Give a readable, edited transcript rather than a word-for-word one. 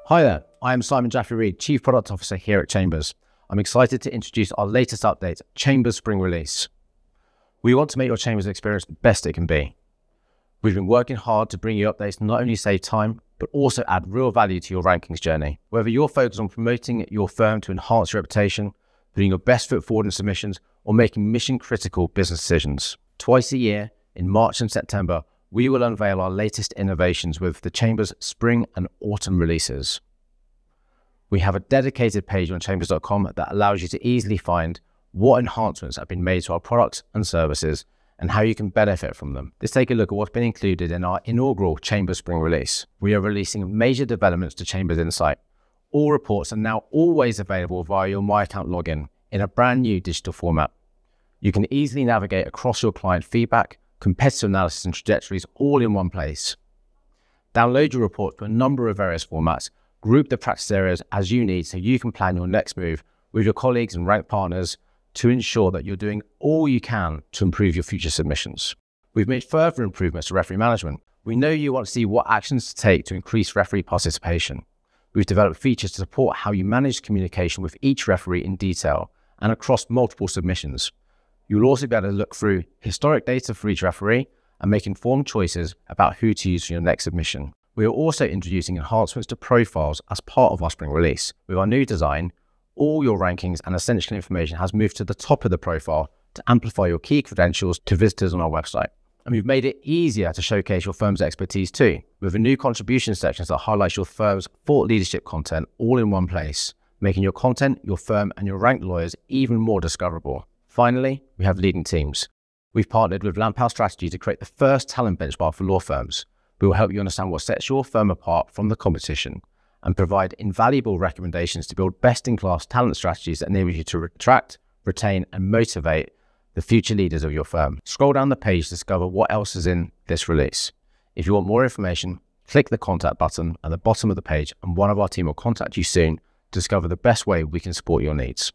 Hi there, I am Simon Jaffe-Reid, Chief Product Officer here at Chambers. I'm excited to introduce our latest update, Chambers Spring Release. We want to make your Chambers experience the best it can be. We've been working hard to bring you updates that not only save time, but also add real value to your rankings journey. Whether you're focused on promoting your firm to enhance your reputation, putting your best foot forward in submissions, or making mission-critical business decisions. Twice a year, in March and September, we will unveil our latest innovations with the Chambers Spring and Autumn releases. We have a dedicated page on chambers.com that allows you to easily find what enhancements have been made to our products and services and how you can benefit from them. Let's take a look at what's been included in our inaugural Chambers Spring release. We are releasing major developments to Chambers Insight. All reports are now always available via your My Account login in a brand new digital format. You can easily navigate across your client feedback, competitor analysis and trajectories all in one place. Download your report to a number of various formats, group the practice areas as you need so you can plan your next move with your colleagues and rank partners to ensure that you're doing all you can to improve your future submissions. We've made further improvements to referee management. We know you want to see what actions to take to increase referee participation. We've developed features to support how you manage communication with each referee in detail and across multiple submissions. You'll also be able to look through historic data for each referee and make informed choices about who to use for your next submission. We are also introducing enhancements to profiles as part of our spring release. With our new design, all your rankings and essential information has moved to the top of the profile to amplify your key credentials to visitors on our website. And we've made it easier to showcase your firm's expertise too, with a new contribution section that highlights your firm's thought leadership content all in one place, making your content, your firm, and your ranked lawyers even more discoverable. Finally, we have leading teams. We've partnered with Lampal Strategy to create the first talent benchmark for law firms. We will help you understand what sets your firm apart from the competition and provide invaluable recommendations to build best-in-class talent strategies that enable you to attract, retain, and motivate the future leaders of your firm. Scroll down the page to discover what else is in this release. If you want more information, click the contact button at the bottom of the page and one of our team will contact you soon to discover the best way we can support your needs.